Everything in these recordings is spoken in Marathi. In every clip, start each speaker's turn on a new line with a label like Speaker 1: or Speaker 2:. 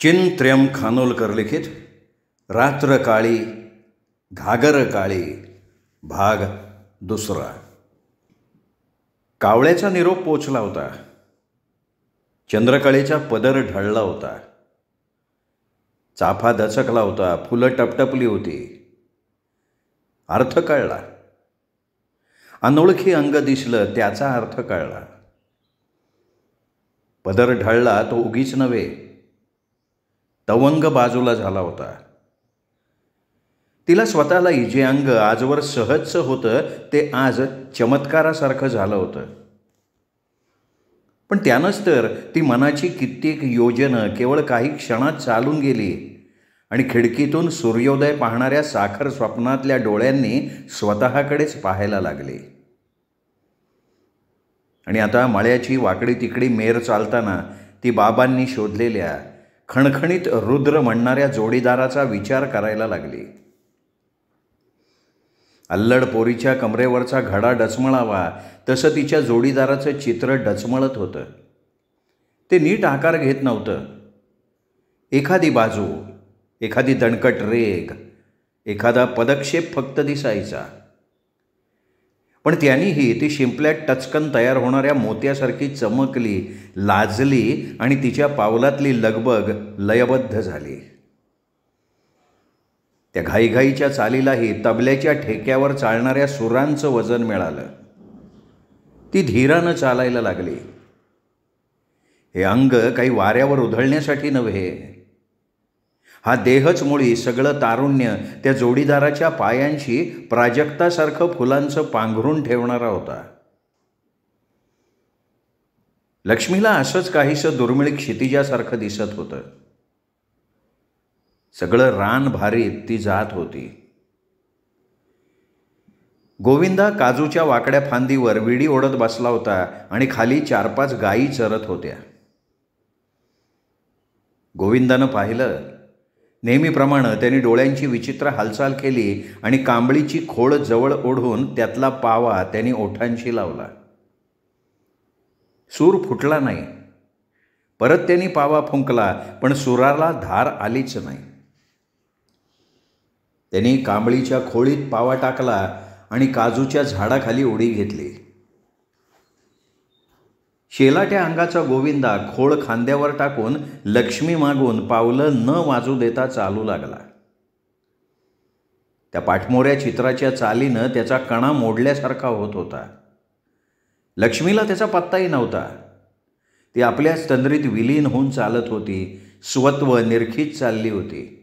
Speaker 1: चिंत्र्यम खानोलकर लिखित रात्र काळी घागर काळी भाग दुसरा. कावळ्याचा निरोप पोचला होता. चंद्रकळेचा पदर ढळला होता. चाफा दचकला होता. फुलं टपटपली होती. अर्थ कळला. अनोळखी अंग दिसलं, त्याचा अर्थ कळला. पदर ढळला तो उगीच नव्हे, तवंग बाजूला झाला होता. तिला स्वतःलाही जे अंग आजवर सहजचं होतं ते आज चमत्कारासारखं झालं होतं. पण त्यानंच तर ती मनाची कित्येक योजनं केवळ काही क्षणात चालून गेली आणि खिडकीतून सूर्योदय पाहणाऱ्या साखर स्वप्नातल्या डोळ्यांनी स्वतःकडेच पाहायला लागली. आणि आता मळ्याची वाकडी तिकडी मेर चालताना ती बाबांनी शोधलेल्या खणखणीत रुद्र म्हणणाऱ्या जोडीदाराचा विचार करायला लागली. अल्लड पोरीच्या कमरेवरचा घडा डचमळावा तसं तिच्या जोडीदाराचं चित्र डचमळत होतं. ते नीट आकार घेत नव्हतं. एखादी बाजू, एखादी दणकट रेघ, एखादा पदक्षेप फक्त दिसायचा. पण त्यानीही ती शिंपल्यात टचकन तयार होणाऱ्या मोत्यासारखी चमकली, लाजली आणि तिच्या पावलातली लगबग लयबद्ध झाली. त्या घाईघाईच्या चालीलाही तबल्याच्या ठेक्यावर चालणाऱ्या सुरांचं वजन मिळालं. ती धीरानं चालायला लागली. हे अंग काही वाऱ्यावर उधळण्यासाठी नव्हे. हा देहच मुळी सगळं तारुण्य त्या जोडीदाराच्या पायांशी प्राजक्तासारखं फुलांचं पांघरून ठेवणारा होता. लक्ष्मीला असंच काहीसं दुर्मिळ क्षितिजासारखं दिसत होतं. सगळं रान भारीत ती जात होती. गोविंदा काजूच्या वाकड्या फांदीवर विडी ओढत बसला होता आणि खाली 4-5 गायी चरत होत्या. गोविंदानं पाहिलं. नेहमीप्रमाणे त्यांनी डोळ्यांची विचित्र हालचाल केली आणि कांबळीची खोड जवळ ओढून त्यातला पावा त्यांनी ओठांशी लावला. सूर फुटला नाही. परत त्यांनी पावा फुंकला, पण सुराला धार आलीच नाही. त्यांनी कांबळीच्या खोळीत पावा टाकला आणि काजूच्या झाडाखाली उडी घेतली. शेलाट्या अंगाचा गोविंदा खोळ खांद्यावर टाकून लक्ष्मी मागून पावलं न वाजू देता चालू लागला. त्या पाठमोऱ्या चित्राच्या चालीनं त्याचा कणा मोडल्यासारखा होत होता. लक्ष्मीला त्याचा पत्ताही नव्हता. ती आपल्याच तंद्रीत विलीन होऊन चालत होती. स्वत्व निरखीत चालली होती.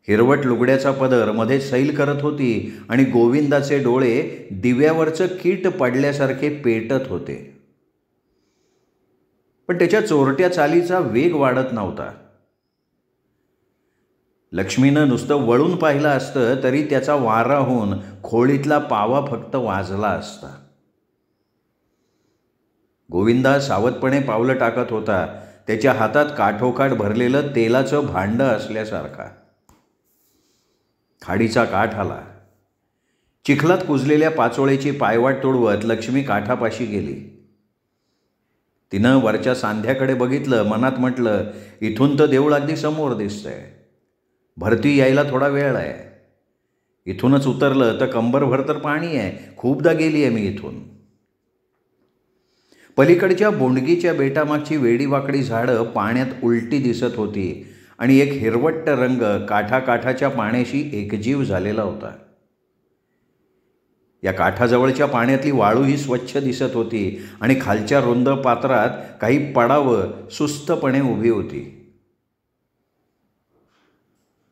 Speaker 1: हिरवट लुगड्याचा पदर मध्ये सैल करत होती आणि गोविंदाचे डोळे दिव्यावरचं कीट पडल्यासारखे पेटत होते. पण त्याच्या चोरट्या चालीचा वेग वाढत नव्हता. लक्ष्मीनं नुसतं वळून पाहिलं असतं तरी त्याचा वारा होऊन खोळीतला पावा फक्त वाजला असता. गोविंदा सावधपणे पावलं टाकत होता. त्याच्या हातात काठोकाठ भरलेलं तेलाचं भांडं असल्यासारखा. खाडीचा काठ आला. चिखलात कुजलेल्या पाचोळ्याची पायवाट तोडवत लक्ष्मी काठापाशी गेली. तिनं वरच्या सांध्याकडे बघितलं. मनात म्हटलं, इथून तर देऊळ अगदी समोर दिसतंय. भरती यायला थोडा वेळ आहे. इथूनच उतरलं तर कंबरभर तर पाणी आहे. खूपदा गेली आहे मी इथून. पलीकडच्या बोंडगीच्या बेटामागची वेडीवाकडी झाडं पाण्यात उलटी दिसत होती आणि एक हिरवट्ट रंग काठाकाठाच्या पाण्याशी एकजीव झालेला होता. या काठाजवळच्या पाण्यातली वाळूही स्वच्छ दिसत होती आणि खालच्या रुंद पात्रात काही पडावं सुस्तपणे उभी होती.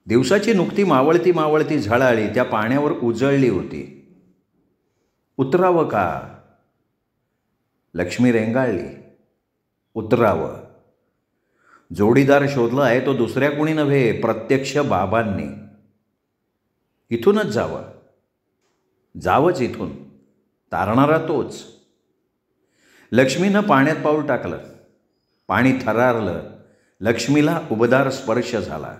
Speaker 1: दिवसाची नुकती मावळती मावळती झळाळी त्या पाण्यावर उजळली होती. उतरावं का? लक्ष्मी रेंगाळली. उतरावं. जोडीदार शोधला आहे तो दुसऱ्या कुणी नव्हे, प्रत्यक्ष बाबांनी. इथूनच जावं. जावंच इथून. तारणारा तोच. लक्ष्मीनं पाण्यात पाऊल टाकलं. पाणी थरारलं. लक्ष्मीला उबदार स्पर्श झाला.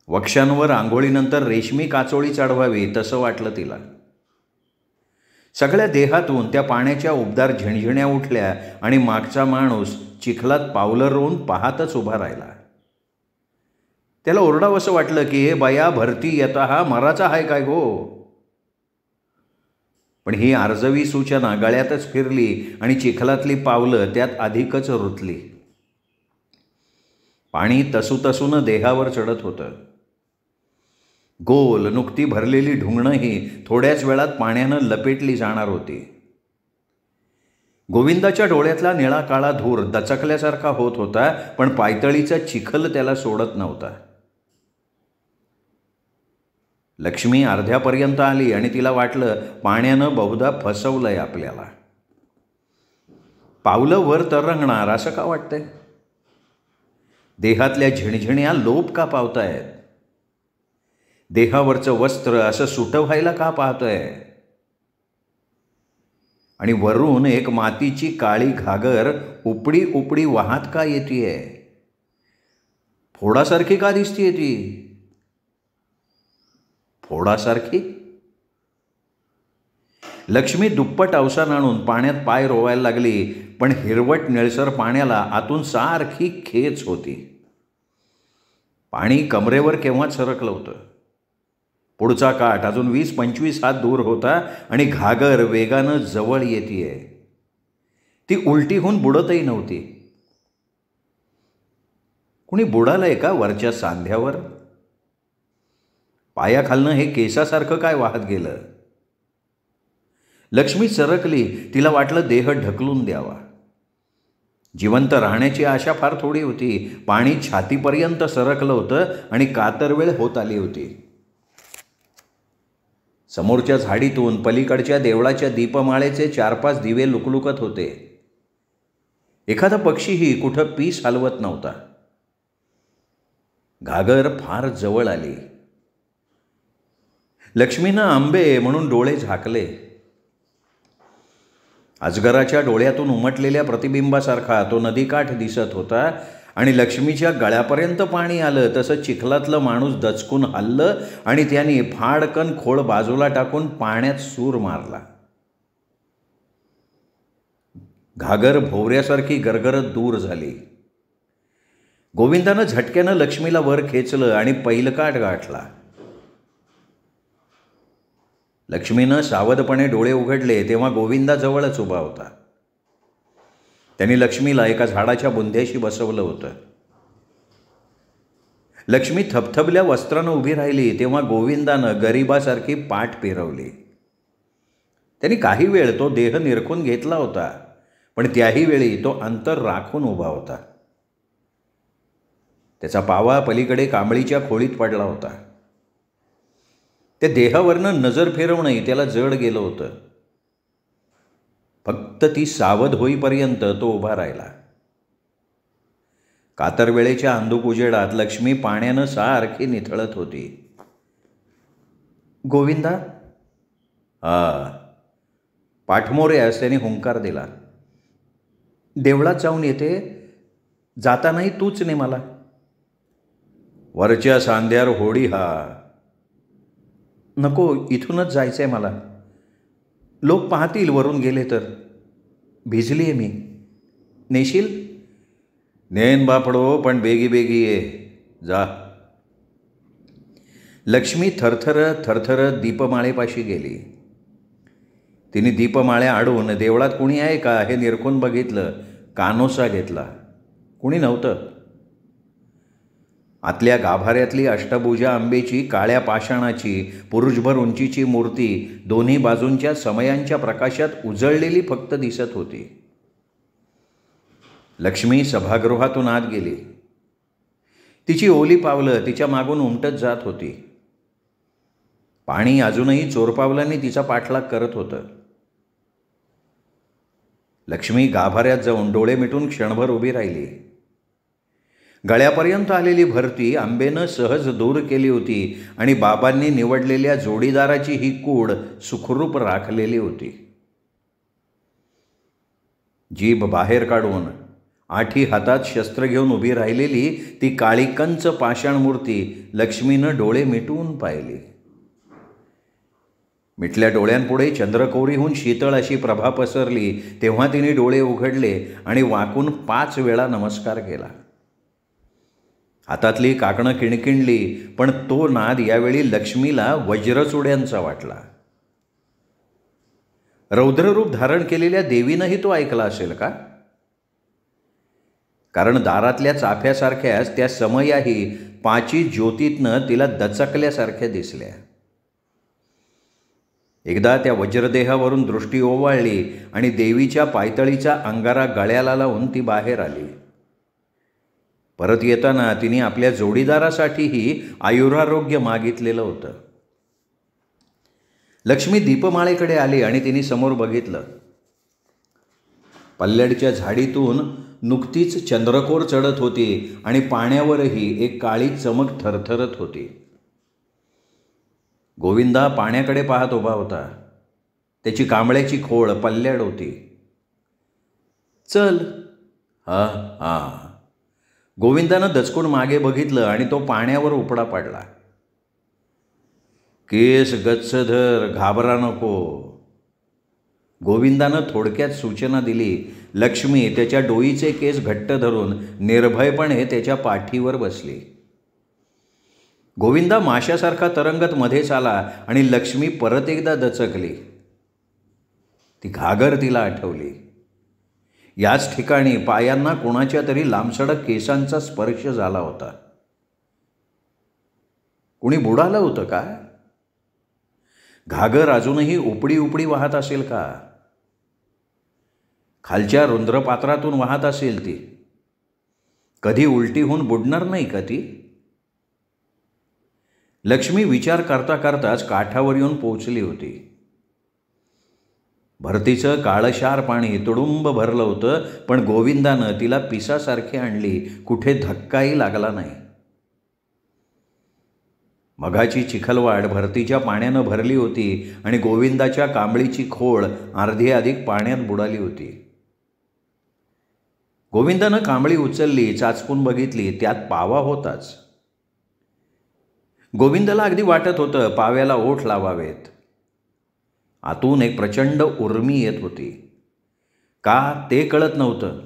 Speaker 1: वक्षांवर आंघोळीनंतर रेशमी काचोळी चढवावी तसं वाटलं तिला. सगळ्या देहातून त्या पाण्याच्या उबदार झिणझिण्या उठल्या आणि मागचा माणूस चिखलात पावलं रोवून पाहतच उभा राहिला. त्याला ओरडावंसं वाटलं की हे बया, भरती येता हा मराचा आहे काय गो. पण ही आर्जवी सूचना गळ्यातच फिरली आणि चिखलातली पावलं त्यात अधिकच रुतली. पाणी तसूतसूनं देहावर चढत होतं. गोल नुकती भरलेली ढुंगणंही थोड्याच वेळात पाण्यानं लपेटली जाणार होती. गोविंदाच्या डोळ्यातला निळा काळा धूर दचकल्यासारखा होत होता, पण पायतळीचा चिखल त्याला सोडत नव्हता. लक्ष्मी अर्ध्यापर्यंत आली आणि तिला वाटलं पाण्यानं बहुधा फसवलंय आपल्याला. पावलं वर तरंगणार असं का वाटतंय? देहातल्या झिणझिण्या लोप का पावतायत? देहावरचं वस्त्र असं सुटं व्हायला का पाहतोय? आणि वरून एक मातीची काळी घागर उपडी उपडी वाहत का येतीये? फोडासारखी का दिसतीये ती? फोडासारखी? लक्ष्मी दुप्पट अवसान आणून पाण्यात पाय रोवायला लागली, पण हिरवट निळसर पाण्याला आतून सारखी खेच होती. पाणी कमरेवर केव्हाच सरकलं होतं. पुढचा काठ अजून 20-25 हात दूर होता आणि घागर वेगानं जवळ येतीये. ती उलटी होऊन बुडतही नव्हती. कुणी बुडालंय का वरच्या सांध्यावर? पायाखालनं हे केसासारखं काय वाहत गेलं? लक्ष्मी सरकली. तिला वाटलं देह ढकलून द्यावा. जिवंत राहण्याची आशा फार थोडी होती. पाणी छातीपर्यंत सरकलं होतं आणि कातरवेळ होत आली होती. समोरच्या झाडीतून पलीकडच्या देवळाच्या दीपमाळेचे 4-5 दिवे लुकलुकत होते. एखादा पक्षीही कुठं पीस हलवत नव्हता. घागर फार जवळ आली. लक्ष्मीनं आंबे म्हणून डोळे झाकले. अजगराच्या डोळ्यातून उमटलेल्या प्रतिबिंबासारखा तो नदीकाठ दिसत होता आणि लक्ष्मीच्या गळ्यापर्यंत पाणी आलं तसं चिखलातलं माणूस दचकून हललं आणि त्याने फाडकन खोळ बाजूला टाकून पाण्यात सूर मारला. घागर भोवऱ्यासारखी गरगरत दूर झाली. गोविंदानं झटक्यानं लक्ष्मीला वर खेचलं आणि पैलकाठ गाठला. लक्ष्मीनं सावधपणे डोळे उघडले तेव्हा गोविंदा जवळच उभा होता. त्यांनी लक्ष्मीला एका झाडाच्या बुंध्याशी बसवलं होतं. लक्ष्मी थबथबल्या वस्त्रानं उभी राहिली तेव्हा गोविंदानं गरिबासारखी पाठ फिरवली. त्यांनी काही वेळ तो देह निरखून घेतला होता, पण त्याही वेळी तो अंतर राखून उभा होता. त्याचा पावा पलीकडे कांबळीच्या खोळीत पडला होता. त्या देहावरनं नजर फिरवणंही त्याला जड गेलं होतं. फक्त ती सावध होईपर्यंत तो उभा राहिला. कातरवेळेच्या अंधुक उजेडात लक्ष्मी पाण्यानं सारखी निथळत होती. गोविंदा? पाठमोऱ्यास त्याने हुंकार दिला. देवळात जाऊन येते, जातानाही तूच ने मला. वरच्या सांध्यावर होडी हा. नको, इथूनच जायचंय मला. लोक पाहतील वरून गेले तर. भिजली आहे मी. नेशील? नेन बापडो, पण बेगी बेगी ये. जा. लक्ष्मी थरथरत थरथरत दीपमाळेपाशी गेली. तिने दीपमाळ्या आडून देवळात कुणी आहे का हे निरखून बघितलं. कानोसा घेतला. कुणी नव्हतं. आतल्या गाभाऱ्यातली अष्टभुजा आंबेची काळ्या पाषाणाची पुरुषभर उंचीची मूर्ती दोन्ही बाजूंच्या समयांच्या प्रकाशात उजळलेली फक्त दिसत होती. लक्ष्मी सभागृहातून आत गेली. तिची ओली पावलं तिच्या मागून उमटत जात होती. पाणी अजूनही चोरपावलांनी तिचा पाठलाग करत होतं. लक्ष्मी गाभाऱ्यात जाऊन डोळे मिटून क्षणभर उभी राहिली. गळ्यापर्यंत आलेली भरती आंबेनं सहज दूर केली होती आणि बाबांनी निवडलेल्या जोडीदाराची ही कूड सुखरूप राखलेली होती. जीभ बाहेर काढून 8 हातात शस्त्र घेऊन उभी राहिलेली ती काळी कंच पाषाण मूर्ती लक्ष्मीनं डोळे मिटून पाहिली. मिटल्या डोळ्यांपुढे चंद्रकोरीहून शीतळ अशी प्रभा पसरली तेव्हा तिने डोळे उघडले आणि वाकून 5 वेळा नमस्कार केला. हातातली काकणं किणकिणली, पण तो नाद यावेळी लक्ष्मीला वज्रचुड्यांचा वाटला. रौद्ररूप धारण केलेल्या देवीनंही तो ऐकला असेल का? कारण दारातल्या चाफ्यासारख्याच त्या समयाही 5 ज्योतीतनं तिला दचकल्यासारख्या दिसल्या. एकदा त्या वज्रदेहावरून दृष्टी ओवाळली आणि देवीच्या पायतळीचा अंगारा गळ्याला लावून ती बाहेर आली. परत येताना तिने आपल्या जोडीदारासाठीही आयुरारोग्य मागितलेलं होतं. लक्ष्मी दीपमाळेकडे आली आणि तिने समोर बघितलं. पल्लडच्या झाडीतून नुकतीच चंद्रकोर चढत होती आणि पाण्यावरही एक काळी चमक थरथरत होती. गोविंदा पाण्याकडे पाहत उभा होता. त्याची कांबळ्याची खोळ पल्ल्याड होती. चल. हा हा. गोविंदानं दचकून मागे बघितलं आणि तो पाण्यावर उपडा पडला. केस गच्च धर, घाबरा नको. गोविंदानं थोडक्यात सूचना दिली. लक्ष्मी त्याच्या डोईचे केस घट्ट धरून निर्भयपणे त्याच्या पाठीवर बसली. गोविंदा माशासारखा तरंगत मध्येच आला आणि लक्ष्मी परत एकदा दचकली. ती घागर तिला आठवली. याच ठिकाणी पायांना कोणाच्या तरी लांबसडक केसांचा स्पर्श झाला होता. कुणी बुडालं होतं का? घागर अजूनही उपडी उपडी वाहत असेल का? खालच्या रुंद्रपात्रातून वाहत असेल ती. कधी उलटी होऊन बुडणार नाही का ती? लक्ष्मी विचार करता करताच काठावर येऊन पोचली होती. भरतीचं काळशार पाणी तुडुंब भरलं होतं, पण गोविंदानं तिला पिसासारखी आणली. कुठे धक्काही लागला नाही. मघाची चिखलवाड भरतीच्या पाण्यानं भरली होती आणि गोविंदाच्या कांबळीची खोळ अर्धी अधिक पाण्यात बुडाली होती. गोविंदानं कांबळी उचलली, चाचपून बघितली. त्यात पावा होताच. गोविंदाला अगदी वाटत होतं पाव्याला ओठ लावावेत. आतून एक प्रचंड उर्मी येत होती. का ते कळत नव्हतं.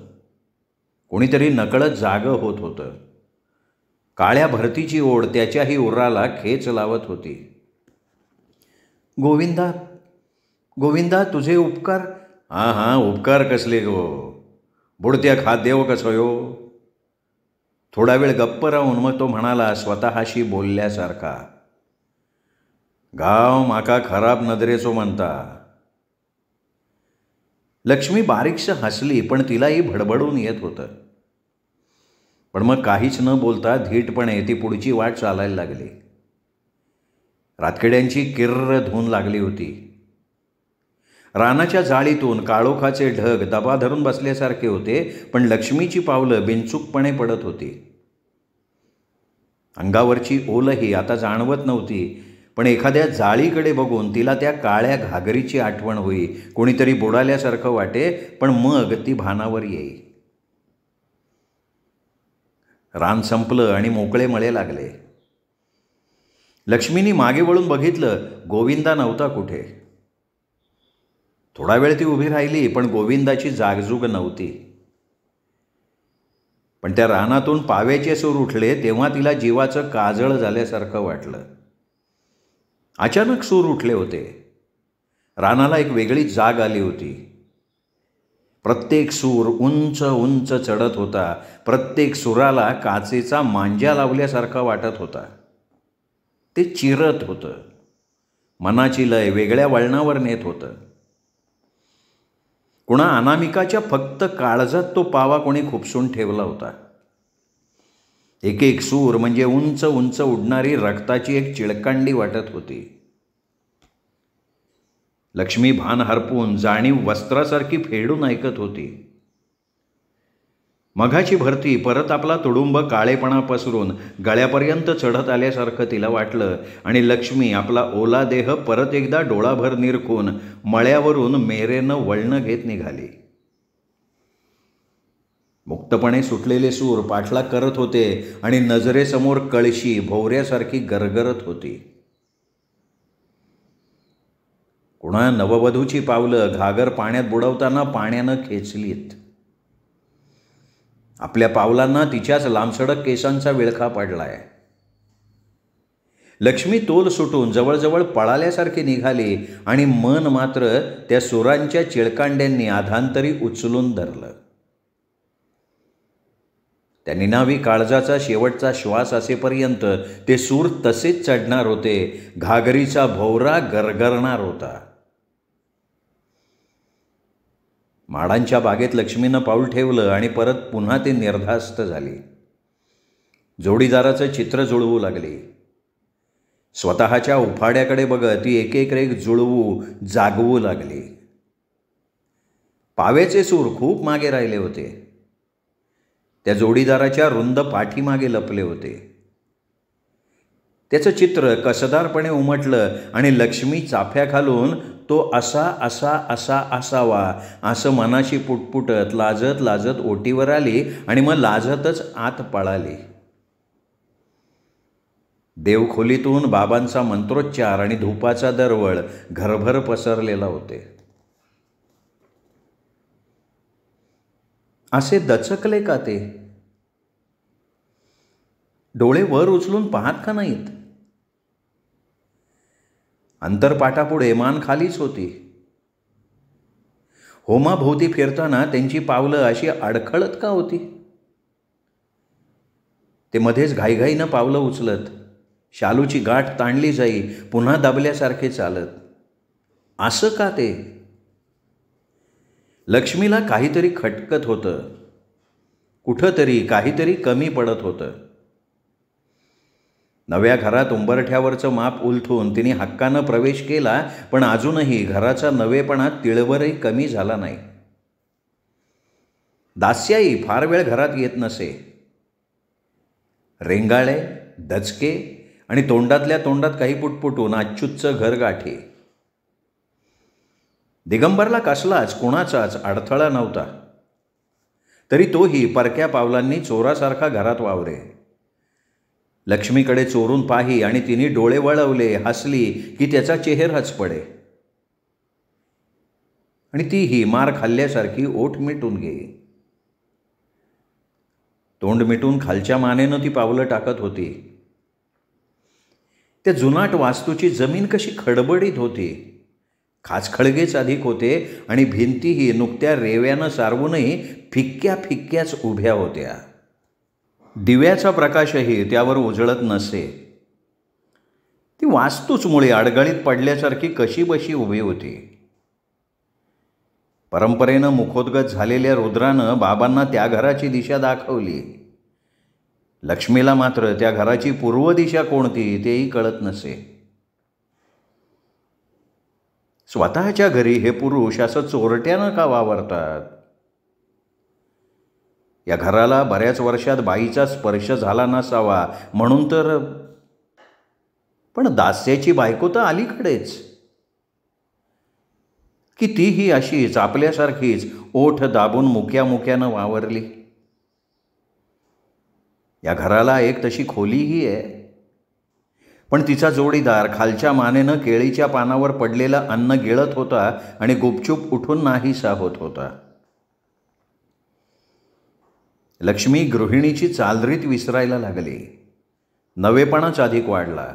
Speaker 1: कोणीतरी नकळत जागं होत होतं. काळ्या भरतीची ओढ त्याच्याही उराला खेच लावत होती. गोविंदा, गोविंदा, तुझे उपकार. हां हां, उपकार कसले गो. बुडत्या खाद्यव कसं हो. थोडा वेळ गप्प राहून मग तो म्हणाला स्वतःशी बोलल्यासारखा, गाव माका खराब नजरेचो म्हणता. लक्ष्मी बारीकशी हसली, पण तिलाही भडबडून येत होतं. पण मग काहीच न बोलता धीटपणे ती पुढची वाट चालायला लागली. रातकिड्यांची किर्र धून लागली होती. रानाच्या जाळीतून काळोखाचे ढग दबा धरून बसल्यासारखे होते, पण लक्ष्मीची पावलं बिनचूकपणे पडत होती. अंगावरची ओलही आता जाणवत नव्हती, पण एखाद्या जाळीकडे बघून तिला त्या काळ्या घागरीची आठवण होई. कोणीतरी बुडाल्यासारखं वाटे, पण मग ती भानावर येई. रान संपलं आणि मोकळे मळे लागले. लक्ष्मीनी मागे वळून बघितलं. गोविंदा नव्हता कुठे. थोडा वेळ ती उभी राहिली, पण गोविंदाची जागजूग नव्हती. पण त्या रानातून पाव्याचे सूर उठले तेव्हा तिला जीवाचं काजळ झाल्यासारखं वाटलं. अचानक सूर उठले होते. रानाला एक वेगळी जाग आली होती. प्रत्येक सूर उंच उंच चढत होता. प्रत्येक सुराला काचेचा मांजा लावल्यासारखा वाटत होता. ते चिरत होतं. मनाची लय वेगळ्या वळणावर नेत होतं. कुणा अनामिकाच्या फक्त काळजात तो पावा कोणी खुपसून ठेवला होता. एक एक सूर म्हणजे उंच उंच उडणारी रक्ताची एक चिळकांडी वाटत होती. लक्ष्मी भान हरपून जाणीव वस्त्रासारखी फेडून ऐकत होती. मघाची भरती परत आपला तुडुंब काळेपणा पसरून गळ्यापर्यंत चढत आल्यासारखं तिला वाटलं आणि लक्ष्मी आपला ओला देह परत एकदा डोळाभर निरखून मळ्यावरून मेरेनं वळणं घेत निघाली. मुक्तपणे सुटलेले सूर पाठलाग करत होते आणि नजरेसमोर कळशी भोवऱ्यासारखी गरगरत होती. पुन्हा नववधूची पावलं घागर पाण्यात बुडवताना पाण्यानं खेचलीत. आपल्या पावलांना तिच्याच लांबसडक केसांचा विळखा पडलाय. लक्ष्मी तोल सुटून जवळजवळ पळाल्यासारखी निघाली आणि मन मात्र त्या सुरांच्या चिळकांड्यांनी आधांतरी उचलून धरलं. त्या निनावी काळजाचा शेवटचा श्वास असेपर्यंत ते सूर तसेच चढणार होते. घागरीचा भोवरा गरगरणार होता. माडांच्या बागेत लक्ष्मीनं पाऊल ठेवलं आणि परत पुन्हा ते निर्धास्त झाली. जोडीदाराचं चित्र जुळवू लागली. स्वतःच्या उफाड्याकडे बघत ती एक एक रेख जुळवू जागवू लागली. पाव्याचे सूर खूप मागे राहिले होते. त्या जोडीदाराच्या रुंद पाठीमागे लपले होते. त्याचं चित्र कसदारपणे उमटलं आणि लक्ष्मी चाफ्या घालून तो असा असा असा असावा असं मनाशी पुटपुटत लाजत लाजत ओटीवर आली आणि मग लाजतच आत पळाली. देवखोलीतून बाबांचा मंत्रोच्चार आणि धूपाचा दरवळ घरभर पसरलेला होते. असे दचकले का ते? डोळे वर उचलून पाहत का नाहीत? अंतरपाटापुढे मान खालीच होती. होमाभोवती फिरताना त्यांची पावलं अशी अडखळत का होती? ते मध्येच घाईघाईनं पावलं उचलत, शालूची गाठ ताणली जाई, पुन्हा दाबल्यासारखे चालत. असं का ते? लक्ष्मीला काहीतरी खटकत होतं. कुठंतरी काहीतरी कमी पडत होतं. नव्या घरात उंबरठ्यावरचं माप उलथून तिने हक्कानं प्रवेश केला, पण अजूनही घराचा नवेपणा तिळवरही कमी झाला नाही. दास्याई फार वेळ घरात येत नसे. रेंगाळे, दचके आणि तोंडातल्या तोंडात काही पुटपुटून अच्युतचं घर गाठी. दिगंबरला कसलाच कोणाचाच अडथळा नव्हता. तरी तोही परक्या पावलांनी चोरासारखा घरात वावरे. लक्ष्मीकडे चोरून पाही आणि तिने डोळे वळवले, हसली की त्याचा चेहराच पडे आणि तीही मार खाल्ल्यासारखी ओठ मिटून गेली. तोंड मिटून खालच्या मानेनं ती पावलं टाकत होती. त्या जुनाट वास्तूची जमीन कशी खडबडीत होती. खाचखळगेच अधिक होते आणि भिंतीही नुकत्या रेव्यानं सारवूनही फिक्क्या फिक्क्याच उभ्या होत्या. दिव्याचा प्रकाशही त्यावर उजळत नसे. ती वास्तूच मुळे अडगळीत पडल्यासारखी कशीबशी उभी होती. परंपरेनं मुखोद्गत झालेल्या रुद्रानं बाबांना त्या घराची दिशा दाखवली. लक्ष्मीला मात्र त्या घराची पूर्व दिशा कोणती तेही कळत नसे. स्वतःच्या घरी हे पुरुष असं चोरट्यानं का वावरतात? या घराला बऱ्याच वर्षात बाईचा स्पर्श झाला नसावा म्हणून तर. पण दास्याची बायको तर अलीकडेच, की तीही अशीच आपल्यासारखीच ओठ दाबून मुक्या मुक्यानं वावरली. या घराला एक तशी खोलीही आहे, पण तिचा जोडीदार खालच्या मानेनं केळीच्या पानावर पडलेलं अन्न गिळत होता आणि गुपचूप उठून नाहीसा होत होता. लक्ष्मी गृहिणीची चालरीत विसरायला लागली. नवेपणाच अधिक वाढला.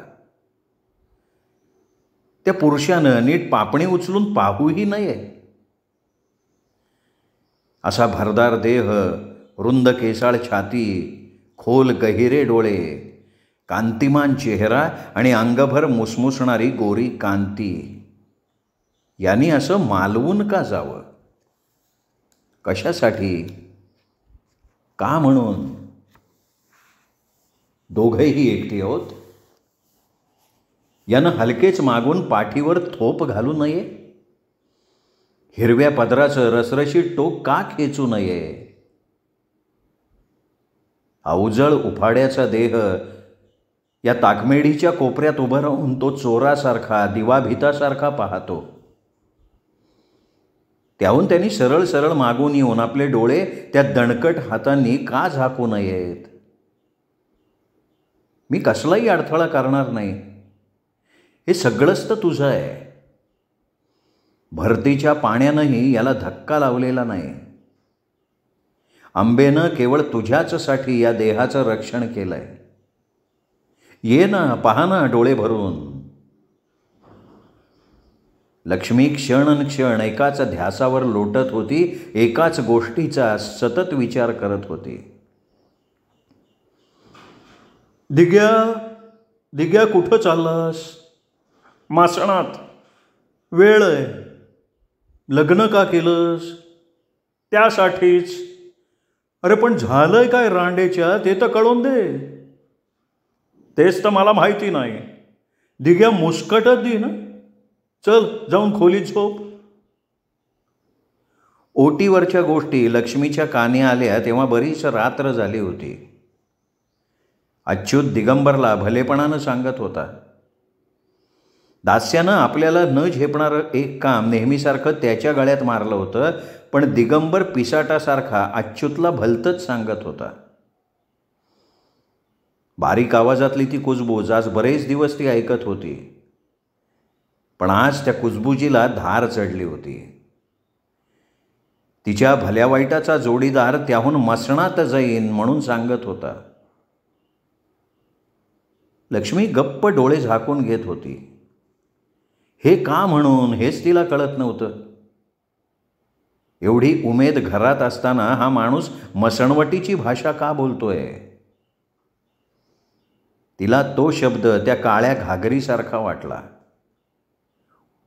Speaker 1: त्या पुरुषानं नीट पापणी उचलून पाहूही नये. असा भरदार देह, रुंद केसाळ छाती, खोल गहिरे डोळे, कांतिमान चेहरा आणि अंगभर मुसमुसणारी गोरी कांती. यांनी असं मालवून का जावं? कशासाठी? का म्हणून? दोघेही एकटी होत. यानं हलकेच मागून पाठीवर थोप घालू नये? हिरव्या पदराचं रसरशीत टोक का खेचू नये? अवजळ उफाड्याचा देह या ताकमेढीच्या कोपऱ्यात उभं राहून तो चोरासारखा, दिवाभितासारखा पाहतो. त्याहून त्यांनी सरळ सरळ मागून येऊन आपले डोळे त्या दणकट हातांनी का झाकू नयेत? मी कसलाही अडथळा करणार नाही. हे सगळंच तर तुझं आहे. भरतीच्या पाण्यानंही याला धक्का लावलेला नाही. अंबेनं केवळ तुझ्याचसाठी या देहाचं रक्षण केलंय. ये ना, पहा ना डोळे भरून. लक्ष्मी क्षण एकाच ध्यासावर लोटत होती, एकाच गोष्टीचा सतत विचार करत होती. दिग्या, दिग्या कुठं चाललास? मासणात. वेळ आहे. लग्न का केलंस? त्यासाठीच. अरे पण झालंय काय रांडेच्या ते तर कळून दे. तेच तर मला माहिती नाही. दिग्या मुस्कटच दे ना. चल जाऊन खोलीत झोप. ओटीवरच्या गोष्टी लक्ष्मीच्या कानी आल्या तेव्हा बरीच रात्र झाली होती. अच्युत दिगंबरला भलेपणानं सांगत होता. दास्यानं आपल्याला न झेपणारं एक काम नेहमीसारखं त्याच्या गळ्यात मारलं होतं, पण दिगंबर पिसाटासारखा अच्युतला भलतंच सांगत होता. बारीक आवाजातली ती कुजबूज आज बरेच दिवस ती ऐकत होती, पण आज त्या कुजबुजीला धार चढली होती. तिच्या भल्या वाईटाचा जोडीदार त्याहून मसणात जाईन म्हणून सांगत होता. लक्ष्मी गप्प डोळे झाकून घेत होती. हे का म्हणून हेच तिला कळत नव्हतं. एवढी उमेद घरात असताना हा माणूस मसणवटीची भाषा का बोलतोय? तिला तो शब्द त्या काळ्या घागरीसारखा वाटला.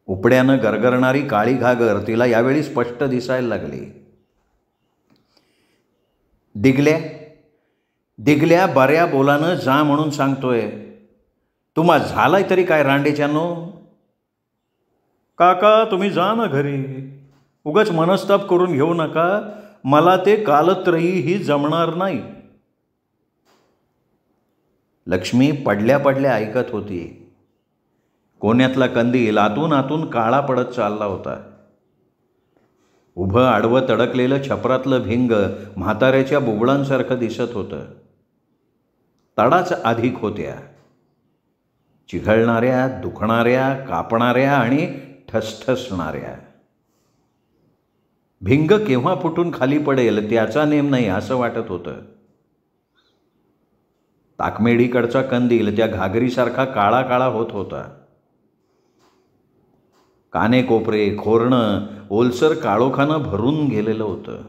Speaker 1: उपड्यानं गरगरणारी काळी घागर तिला यावेळी स्पष्ट दिसायला लागली. दिगल्या, दिगल्या बऱ्या बोलानं जा म्हणून सांगतोय. तुम्हा झालाय तरी काय रांडेच्यानो? काका तुम्ही जा ना घरी. उगाच मनस्ताप करून घेऊ नका. मला ते कालत्रयीही जमणार नाही. लक्ष्मी पडल्या पडल्या ऐकत होती. कोण्यातला कंदील आतून आतून काळा पडत चालला होता. उभं आडवं तडकलेलं छपरातलं भिंग म्हाताऱ्याच्या बुबळांसारखं दिसत होतं. तडाच अधिक होत्या. चिघळणाऱ्या, दुखणाऱ्या, कापणाऱ्या आणि ठसठसणाऱ्या. भिंग केव्हा फुटून खाली पडेल त्याचा नेम नाही असं वाटत होतं. ताकमेडीकडचा कंदील त्या घागरीसारखा काळा काळा होत होता. काने कोपरे, खोरणं ओलसर काळोखानं भरून गेलेलं होतं.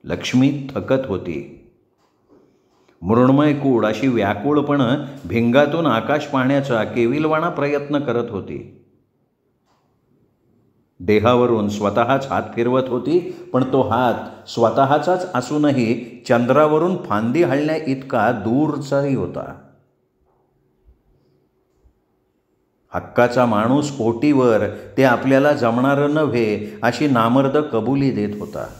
Speaker 1: लक्ष्मी थकत होती. मृण्मय कूड अशी व्याकुळपण भिंगातून आकाश पाहण्याचा केविलवाणा प्रयत्न करत होती. देहावरून स्वतःच हात फिरवत होती, पण तो हात स्वतःचाच असूनही चंद्रावरून फांदी हलण्या इतका दूरचाही होता. हक्काचा माणूस ओटीवर ते आपल्याला जमणारं नव्हे अशी नामर्द कबुली देत होता.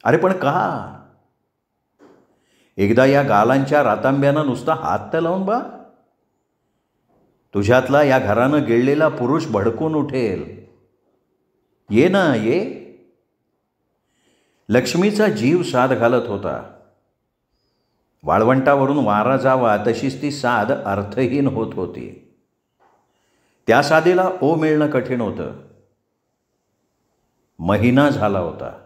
Speaker 1: अरे पण का? एकदा या गालांच्या रातांब्यानं नुसता हात तर लावून बा. तुझ्यातला या घरानं गिळलेला पुरुष भडकून उठेल. ये ना, ये. लक्ष्मीचा जीव साद घालत होता. वाळवंटावरून वारा जावा तशीच ती साद अर्थहीन होत होती. त्या साधीला ओ मिळणं कठीण होतं. महिना झाला होता.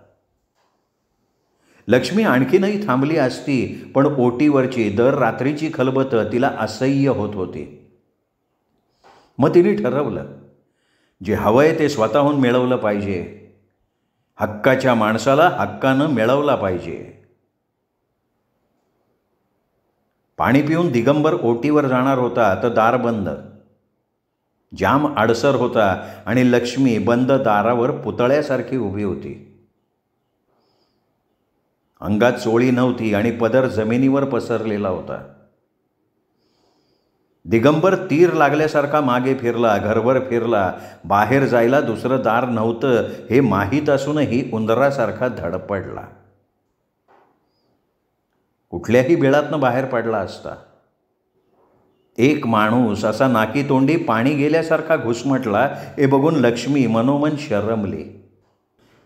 Speaker 1: लक्ष्मी आणखीनही थांबली असती, पण ओटीवरची दर रात्रीची खलबत तिला असह्य होत होती. मग तिने ठरवलं, जे हवंय ते स्वतःहून मिळवलं पाहिजे. हक्काच्या माणसाला हक्कानं मिळवला पाहिजे. पाणी पिऊन दिगंबर ओटीवर जाणार होता तर दार बंद. जाम आडसर होता आणि लक्ष्मी बंद दारावर पुतळ्यासारखी उभी होती. अंगात चोळी नव्हती आणि पदर जमिनीवर पसरलेला होता. दिगंबर तीर लागल्यासारखा मागे फिरला, घरभर फिरला. बाहेर जायला दुसरं दार नव्हतं हे माहीत असूनही उंदरासारखा धडपडला. कुठल्याही बिळातनं बाहेर पडला असता. एक माणूस असा नाकीतोंडी पाणी गेल्यासारखा घुसमटला हे बघून लक्ष्मी मनोमन शरमली.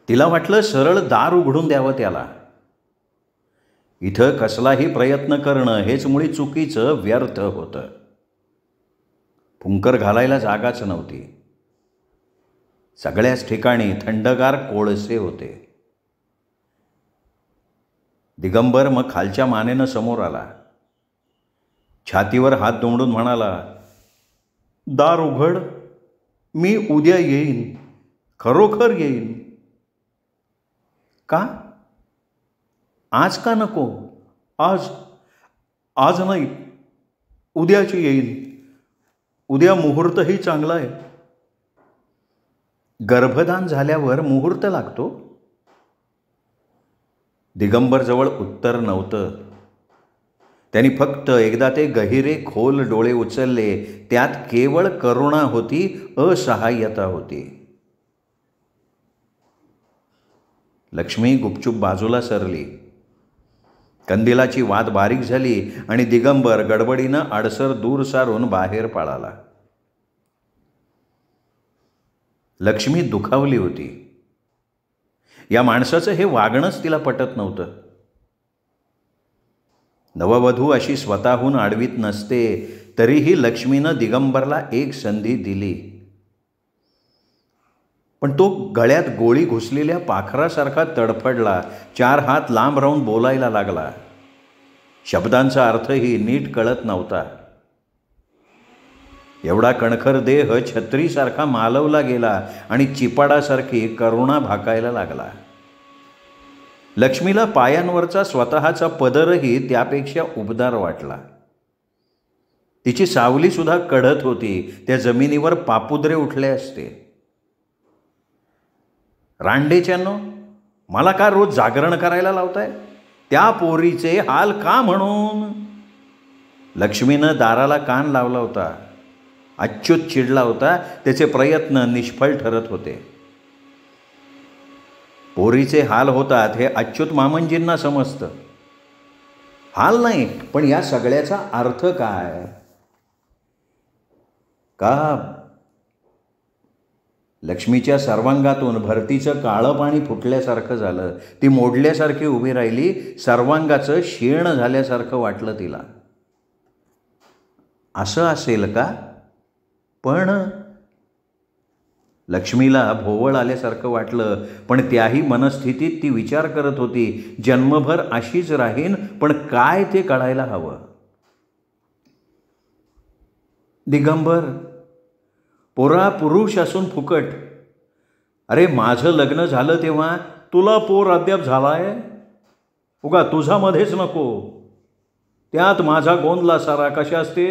Speaker 1: तिला वाटलं सरळ दार उघडून द्यावं त्याला. इथं कसलाही प्रयत्न करणं हेच मुळी चुकीचं, व्यर्थ होतं. फुंकर घालायला जागाच नव्हती. सगळ्याच ठिकाणी थंडगार कोळसे होते. दिगंबर मग खालच्या मानेनं समोर आला. छातीवर हात दुमडून म्हणाला, दार उघड, मी उद्या येईन, खरोखर येईन. का? आज का नको? आज आज नाही, उद्याची येईन. उद्या मुहूर्तही चांगला आहे. गर्भदान झाल्यावर मुहूर्त लागतो? दिगंबरजवळ उत्तर नव्हतं. त्यांनी फक्त एकदा ते गहिरे खोल डोळे उचलले. त्यात केवळ करुणा होती, असहाय्यता होती. लक्ष्मी गुपचूप बाजूला सरली. कंदिलाची वात बारीक झाली आणि दिगंबर गडबडीनं आडसर दूर सारून बाहेर पळाला. लक्ष्मी दुखावली होती. या माणसाचं हे वागणंच तिला पटत नव्हतं. नववधू अशी स्वतःहून आडवीत नसते, तरीही लक्ष्मीनं दिगंबरला एक संधी दिली. पण तो गळ्यात गोळी घुसलेल्या पाखरासारखा तडफडला. 4 हात लांब राहून बोलायला लागला. शब्दांचा अर्थही नीट कळत नव्हता. एवढा कणखर देह छत्रीसारखा मालवला गेला आणि चिपाडासारखी करुणा भाकायला लागला. लक्ष्मीला पायांवरचा स्वतःचा पदरही त्यापेक्षा उबदार वाटला. तिची सावलीसुद्धा कढत होती. त्या जमिनीवर पापुद्रे उठले असते. रांडेच्यानो, मला का रोज जागरण करायला लावताय? त्या पोरीचे हाल का म्हणून? लक्ष्मीनं दाराला कान लावला होता. अच्युत चिडला होता. त्याचे प्रयत्न निष्फळ ठरत होते. पोरीचे हाल होतात हे अच्युत मामंजींना समजतं. हाल नाही, पण या सगळ्याचा अर्थ काय? का लक्ष्मीच्या सर्वांगातून भरतीचं काळं पाणी फुटल्यासारखं झालं. ती मोडल्यासारखी उभी राहिली. सर्वांगाचं शीर्ण झाल्यासारखं वाटलं तिला. असं असेल का? पण लक्ष्मीला भोवळ आल्यासारखं वाटलं. पण त्याही मनस्थितीत ती विचार करत होती, जन्मभर अशीच राहीन, पण काय ते कळायला हवं. दिगंबर, पोरा पुरुष असून फुकट. अरे माझं लग्न झालं तेव्हा तुला पोर अद्याप झालाय? उगा तुझा मध्येच नको. त्यात माझा गोंधला सारा कशा असते?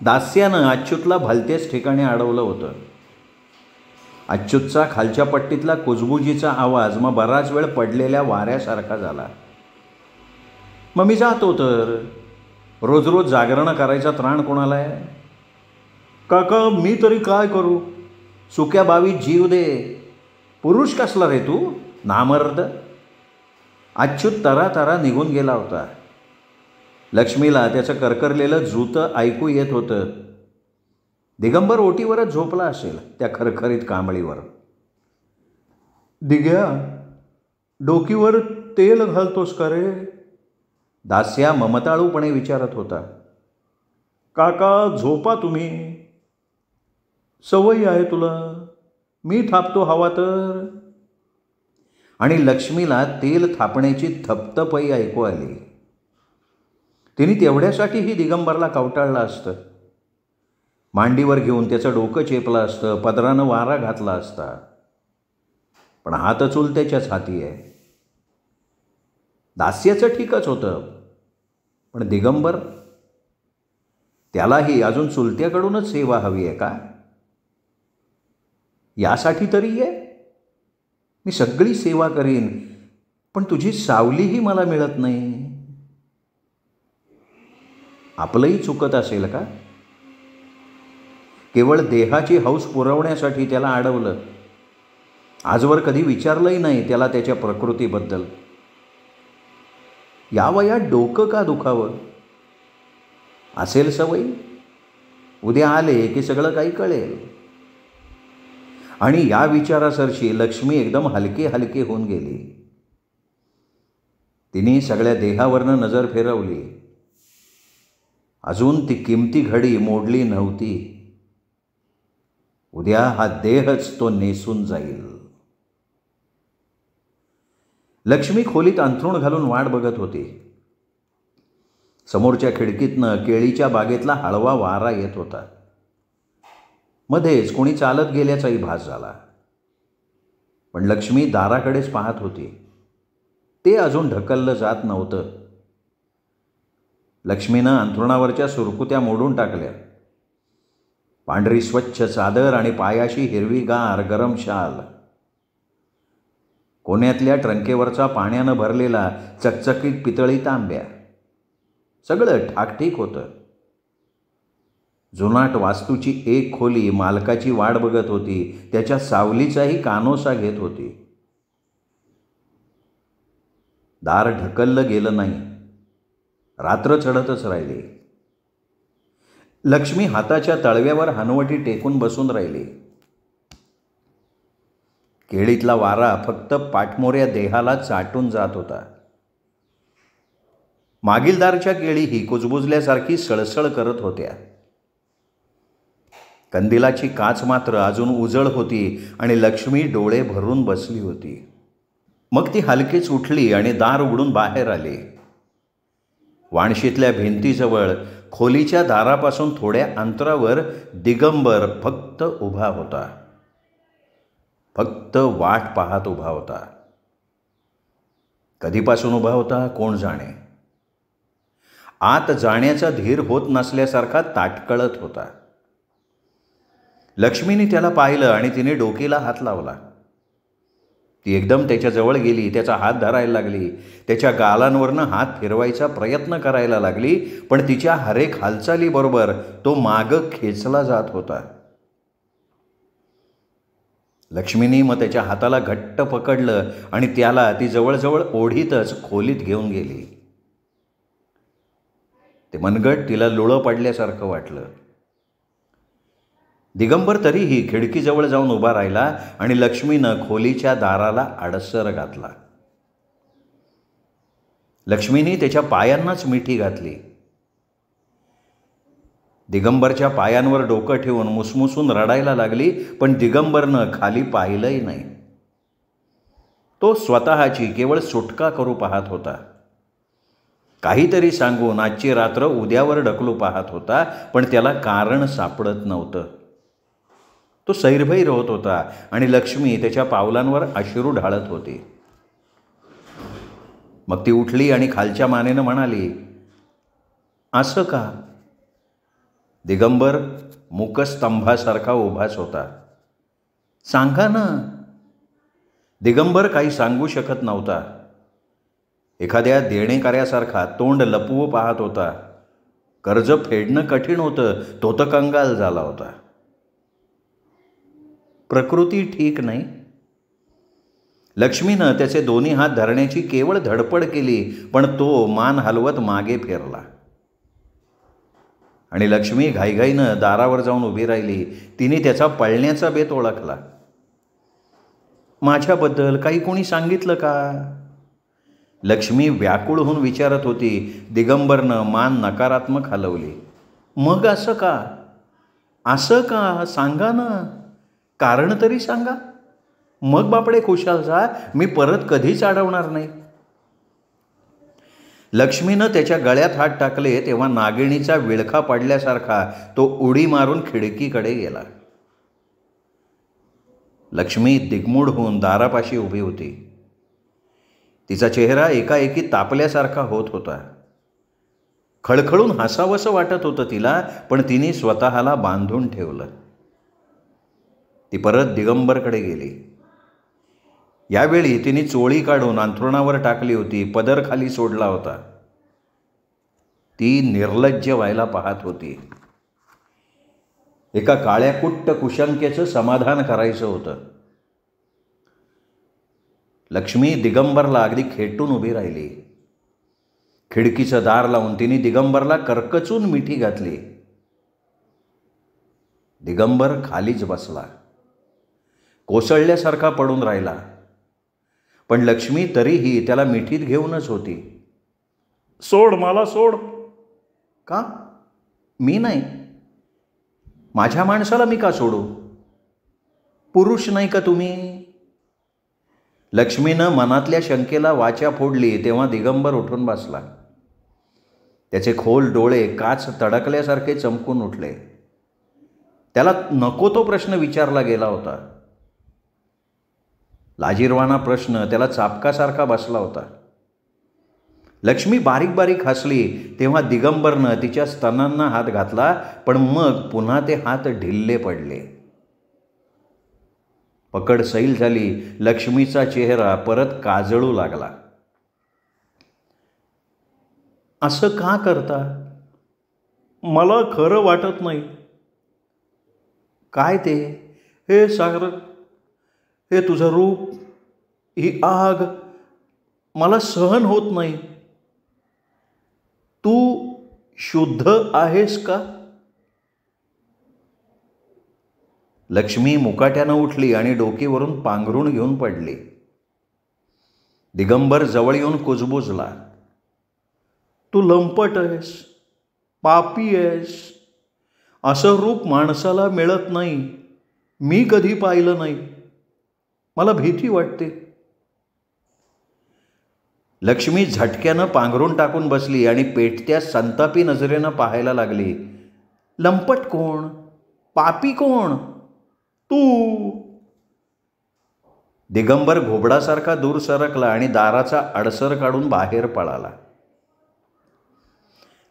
Speaker 1: दास्यानं अच्युतला भलत्याच ठिकाणी अडवलं होतं. अच्युतचा खालच्या पट्टीतला कुजबुजीचा आवाज मग बराच वेळ पडलेल्या वाऱ्यासारखा झाला. मग मी जातो तर. रोज रोज जागरणं करायचा त्राण कोणाला आहे? काका, मी तरी काय करू? सुक्या बावीत जीव दे. पुरुष कसला रे तू, नामर्द? अच्युत तरा निघून गेला होता. लक्ष्मीला त्याचं करकरलेलं जूतं ऐकू येत होतं. दिगंबर ओटीवरच झोपला असेल, त्या खरखरीत कांबळीवर. दिग्या, डोकीवर तेल घालतोस का रे? दास्या ममताळूपणे विचारत होता. काका, झोपा तुम्ही. सवय आहे तुला. मी थापतो हवा तर. आणि लक्ष्मीला तेल थापण्याची थपथपही ऐकू आली. तिने तेवढ्यासाठीही दिगंबरला कवटाळलं असतं. मांडीवर घेऊन त्याचं डोकं चेपलं असतं, पदरानं वारा घातला असता. पण हात चुलत्याच्याच हाती आहे. दास्याचं ठीकच होतं, पण दिगंबर, त्यालाही अजून चुलत्याकडूनच सेवा हवी आहे का? यासाठी तरी ये. मी सगळी सेवा करीन, पण तुझी सावलीही मला मिळत नाही. आपलंही चुकत असेल का? केवळ देहाची हौस पुरवण्यासाठी त्याला अडवलं. आजवर कधी विचारलंही नाही त्याला त्याच्या प्रकृतीबद्दल. या वयात डोकं का दुखावं? असेल सवय. उद्या आले की सगळं काही कळेल. आणि या विचारासरशी लक्ष्मी एकदम हलकी हलकी होऊन गेली. तिने सगळ्या देहावरनं नजर फिरवली. अजून ती किमती घडी मोडली नव्हती. उद्या हा देहच तो नेसून जाईल. लक्ष्मी खोलीत अंथरूण घालून वाट बघत होती. समोरच्या खिडकीतनं केळीच्या बागेतला हळवा वारा येत होता. मध्येच कोणी चालत गेल्याचाही भास झाला. पण लक्ष्मी दाराकडेच पाहत होती. ते अजून ढकललं जात नव्हतं. लक्ष्मीनं अंथरुणावरच्या सुरकुत्या मोडून टाकल्या. पांढरी स्वच्छ चादर आणि पायाशी हिरवीगार गरम शाल. कोण्यातल्या ट्रंकेवरचा पाण्यानं भरलेला चकचकीत पितळी तांब्या. सगळं ठाकठीक होतं. जुनाट वास्तूची एक खोली मालकाची वाट बघत होती. त्याच्या सावलीचाही कानोसा घेत होती. दार ढकललं गेलं नाही. रात्र चढतच राहिली. लक्ष्मी हाताच्या तळव्यावर हनवटी टेकून बसून राहिली. केळीतला वारा फक्त पाठमोऱ्या देहाला चाटून जात होता. मागील दारच्या केळीही कुजबुजल्यासारखी सळसळ करत होत्या. कंदिलाची काच मात्र अजून उजळ होती आणि लक्ष्मी डोळे भरून बसली होती. मग ती हलकीच उठली आणि दार उघडून बाहेर आली. वाणशीतल्या भिंतीजवळ खोलीच्या दारापासून थोड्या अंतरावर दिगंबर फक्त उभा होता. फक्त वाट पाहत उभा होता. कधीपासून उभा होता कोण जाणे. आत जाण्याचा धीर होत नसल्यासारखा ताटकळत होता. लक्ष्मीने त्याला पाहिलं आणि तिने डोकीला हात लावला. ती एकदम त्याच्याजवळ गेली. त्याचा हात धरायला लागली. त्याच्या गालांवरनं हात फिरवायचा प्रयत्न करायला लागली. पण तिच्या हरेक हालचालीबरोबर तो मागं खेचला जात होता. लक्ष्मीने मग त्याच्या हाताला घट्ट पकडलं आणि त्याला ती जवळजवळ ओढीतच खोलीत घेऊन गेली. ते मनगट तिला लुळं पडल्यासारखं वाटलं. दिगंबर तरीही खिडकीजवळ जाऊन उभा राहिला आणि लक्ष्मीनं खोलीच्या दाराला आडसर घातला. लक्ष्मीने त्याच्या पायांनाच मिठी घातली. दिगंबरच्या पायांवर डोकं ठेवून मुसमुसून रडायला लागली. पण दिगंबरनं खाली पाहिलंही नाही. तो स्वतःची केवळ सुटका करू पाहत होता. काहीतरी सांगून आजची रात्र उद्यावर ढकलू पाहत होता. पण त्याला कारण सापडत नव्हतं. तो सैरभैर होत होता आणि लक्ष्मी त्याच्या पावलांवर अश्रू ढाळत होती. मग ती उठली आणि खालच्या मानेनं म्हणाली, असं का? दिगंबर मूकस्तंभासारखा उभाच होता. सांगा ना. दिगंबर काही सांगू शकत नव्हता. एखाद्या देणेकऱ्यासारखा तोंड लपवू पाहत होता. कर्ज फेडणं कठीण होतं. तो तर कंगाल झाला होता. प्रकृती ठीक नाही. लक्ष्मीनं त्याचे दोन्ही हात धरण्याची केवळ धडपड केली. पण तो मान हलवत मागे फिरला आणि लक्ष्मी घाईघाईनं दारावर जाऊन उभी राहिली. तिने त्याचा पळण्याचा बेत ओळखला. माझ्याबद्दल काही कोणी सांगितलं का? लक्ष्मी व्याकुळ होऊन विचारत होती. दिगंबरनं मान नकारात्मक हलवली. मग असं का? असं का? सांगा ना. कारण तरी सांगा. मग बापडे खुशाल जा. मी परत कधीच अडवणार नाही. लक्ष्मीनं त्याच्या गळ्यात हात टाकले तेव्हा नागिणीचा विळखा पडल्यासारखा तो उडी मारून खिडकीकडे गेला. लक्ष्मी दिग्मूढ होऊन दारापाशी उभी होती. तिचा चेहरा एकाएकी तापल्यासारखा होत होता. खळखळून हसावंसं वाटत होतं तिला. पण तिने स्वतःला बांधून ठेवलं. ती परत दिगंबरकडे गेली. यावेळी तिने चोळी काढून अंथरुणावर टाकली होती. पदर खाली सोडला होता. ती निर्लज्ज व्हायला पाहत होती. एका काळ्या कुट्ट कुशंकेचं समाधान करायचं होतं. लक्ष्मी दिगंबरला अगदी खेटून उभी राहिली. खिडकीचं दार लावून तिने दिगंबरला करकचून मिठी घातली. दिगंबर खालीच बसला. कोसळल्यासारखा पडून राहिला. पण लक्ष्मी तरीही त्याला मिठीत घेऊनच होती. सोड, मला सोड. का? मी नाही. माझ्या माणसाला मी का सोडू? पुरुष नाही का तुम्ही? लक्ष्मीनं मनातल्या शंकेला वाचा फोडली तेव्हा दिगंबर उठून बसला. त्याचे खोल डोळे काच तडकल्यासारखे चमकून उठले. त्याला नको तो प्रश्न विचारला गेला होता. लाजिरवाणा प्रश्न त्याला चापकासारखा बसला होता. लक्ष्मी बारीक बारीक हसली तेव्हा दिगंबरनं तिच्या स्तनांना हात घातला, पण मग पुन्हा ते हात ढिल्ले पडले. पकड सैल झाली. लक्ष्मीचा चेहरा परत काजळू लागला. असं का करता? मला खरं वाटत नाही. काय ते? हे सागर, हे तुझं रूप, ही आग मला सहन होत नाही. तू शुद्ध आहेस का? लक्ष्मी मुकाट्यानं उठली आणि डोकीवरून पांघरून घेऊन पडली. दिगंबर जवळ येऊन कुजबुजला. तू लंपट आहेस, पापी आहेस. असं रूप माणसाला मिळत नाही. मी कधी पाहिलं नाही. मला भीती वाटते. लक्ष्मी झटक्यानं पांघरून टाकून बसली आणि पेटत्या संतापी नजरेनं पाहायला लागली. लंपट कोण? पापी कोण? तू. दिगंबर घोबडासारखा दूर सरकला आणि दाराचा अडसर काढून बाहेर पळाला.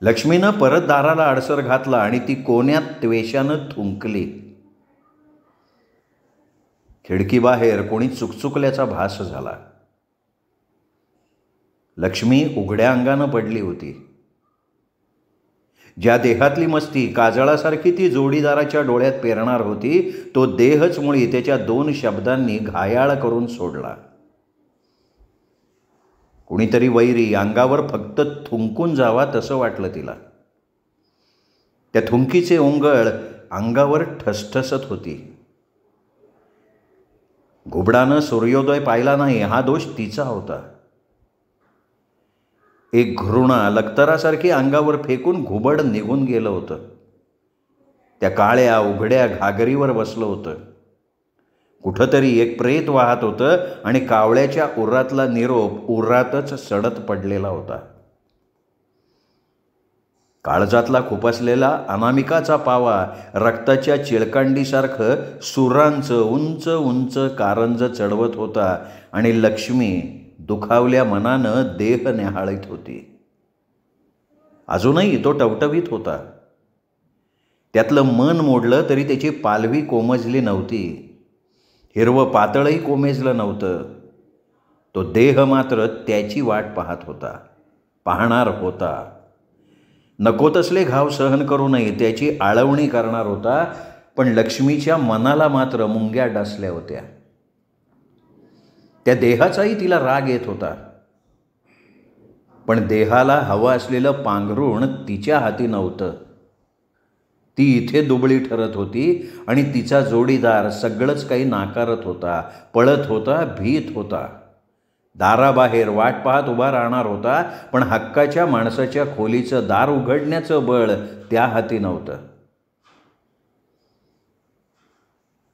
Speaker 1: लक्ष्मीनं परत दाराला अडसर घातला आणि ती कोण्यात त्वेषानं थुंकली. खिडकीबाहेर कोणी चुकचुकल्याचा भास झाला. लक्ष्मी उघड्या अंगानं पडली होती. ज्या देहातली मस्ती काजळासारखी ती जोडीदाराच्या डोळ्यात पेरणार होती, तो देहच मुळी त्याच्या 2 शब्दांनी घायाळ करून सोडला. कुणीतरी वैरी अंगावर फक्त थुंकून जावा तसं वाटलं तिला. त्या थुंकीचे ओंगळ अंगावर ठसठसत होती. घुबडानं सूर्योदय पाहिला नाही हा दोष तिचा होता. एक घृणा लक्तरासारखी अंगावर फेकून घुबड निघून गेलं होतं. त्या काळ्या उघड्या घागरीवर बसलं होतं. कुठंतरी एक प्रेत वाहत होतं आणि कावळ्याच्या उरातला निरोप उरातच सडत पडलेला होता. काळजातला खुपसलेला अनामिकाचा पावा रक्ताच्या चिळकांडीसारखं सुरांचं उंच उंच कारंज चढवत होता आणि लक्ष्मी दुखावल्या मनानं देह न्याहाळीत होती. अजूनही तो टवटवीत होता. त्यातलं मन मोडलं तरी त्याची पालवी कोमजली नव्हती. हिरवं पातळही कोमेजलं नव्हतं. तो देह मात्र त्याची वाट पाहत होता, पाहणार होता. नको तसले घाव सहन करूनही त्याची आळवणी करणार होता. पण लक्ष्मीच्या मनाला मात्र मुंग्या डासल्या होत्या. त्या देहाचाही तिला राग येत होता. पण देहाला हवं असलेलं पांघरूण तिच्या हाती नव्हतं. ती इथे दुबळी ठरत होती आणि तिचा जोडीदार सगळंच काही नाकारत होता, पळत होता, भीत होता. दाराबाहेर वाट पाहत उभा राहणार होता, पण हक्काच्या माणसाच्या खोलीचं दार उघडण्याचं बळ त्या हाती नव्हतं.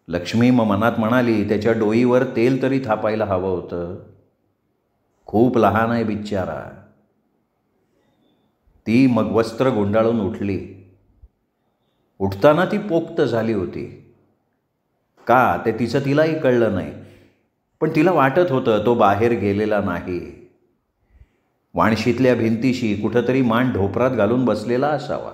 Speaker 1: लक्ष्मी मनात म्हणाली, त्याच्या डोईवर तेल तरी थापायला हवं होतं. खूप लहान आहे बिचारा. ती मग वस्त्र गुंडाळून उठली. उठताना ती पोक्त झाली होती. का ते तिचं तिलाही कळलं नाही. पण तिला वाटत होतं तो बाहेर गेलेला नाही. वाणशीतल्या भिंतीशी कुठंतरी मान ढोपरात घालून बसलेला असावा.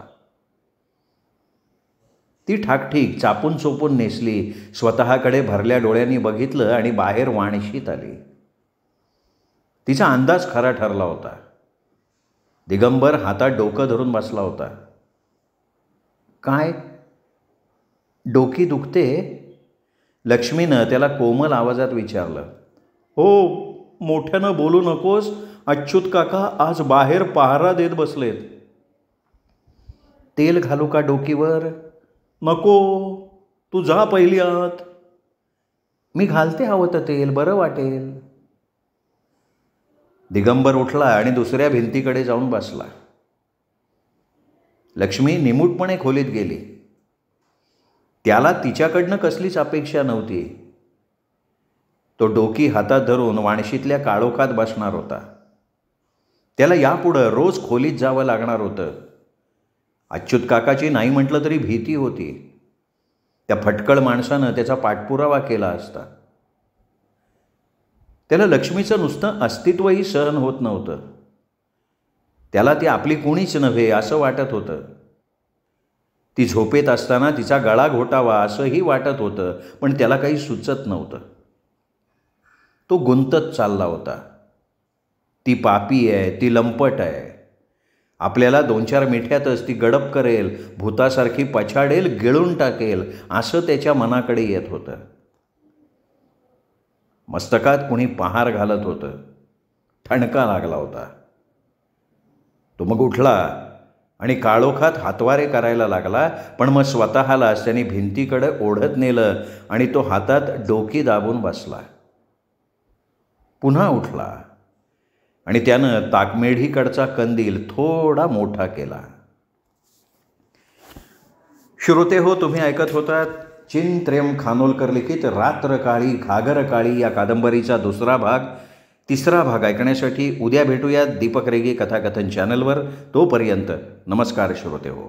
Speaker 1: ती ठाकठीक चापून चोपून नेसली, स्वतःकडे भरल्या डोळ्यांनी बघितलं आणि बाहेर वाणशीत आली. तिचा अंदाज खरा ठरला होता. दिगंबर हातात डोकं धरून बसला होता. काय? डोकी दुखते? लक्ष्मीनं त्याला कोमल आवाजात विचारलं. हो, मोठ्यानं बोलू नकोस. अच्युत काका आज बाहेर पहारा देत बसलेत. तेल घालू का डोकीवर? नको, तू जा पहिली आत. मी घालते हवं तर तेल, बरं वाटेल. दिगंबर उठला आणि दुसऱ्या भिंतीकडे जाऊन बसला. लक्ष्मी निमूटपणे खोलीत गेली. त्याला तिच्याकडनं कसलीच अपेक्षा नव्हती. तो डोकी हातात धरून वाणशीतल्या काळोखात बसणार होता. त्याला यापुढं रोज खोलीत जावं लागणार होतं. अच्युत काकाची नाही म्हटलं तरी भीती होती. त्या फटकळ माणसानं त्याचा पाठपुरावा केला असता. त्याला लक्ष्मीचं नुसतं अस्तित्वही सहन होत नव्हतं. त्याला ती आपली कुणीच नव्हे असं वाटत होतं. ती झोपेत असताना तिचा गळा घोटावा असंही वाटत होतं, पण त्याला काही सुचत नव्हतं. तो गुंतत चालला होता. ती पापी आहे, ती लंपट आहे, आपल्याला 2-4 मिठ्यातच ती गडप करेल, भूतासारखी पछाडेल, गिळून टाकेल असं त्याच्या मनाकडे येत होतं. मस्तकात कुणी पहार घालत होतं. ठणका लागला होता. तो मग उठला आणि काळोखात हातवारे करायला लागला, पण मग स्वतःलाच त्याने भिंतीकडे ओढत नेलं आणि तो हातात डोकी दाबून बसला. पुन्हा उठला आणि त्यानं ताकमेढीकडचा कंदील थोडा मोठा केला. श्रोते हो, तुम्ही ऐकत होतात चिंत्र्यम खानोलकर लिखित रात्र काळी घागर काळी या कादंबरीचा दुसरा भाग. तिसरा भाग ऐकण्यासाठी उद्या भेटूयात दीपक रेगे कथाकथन चॅनलवर. तोपर्यंत नमस्कार श्रोते हो.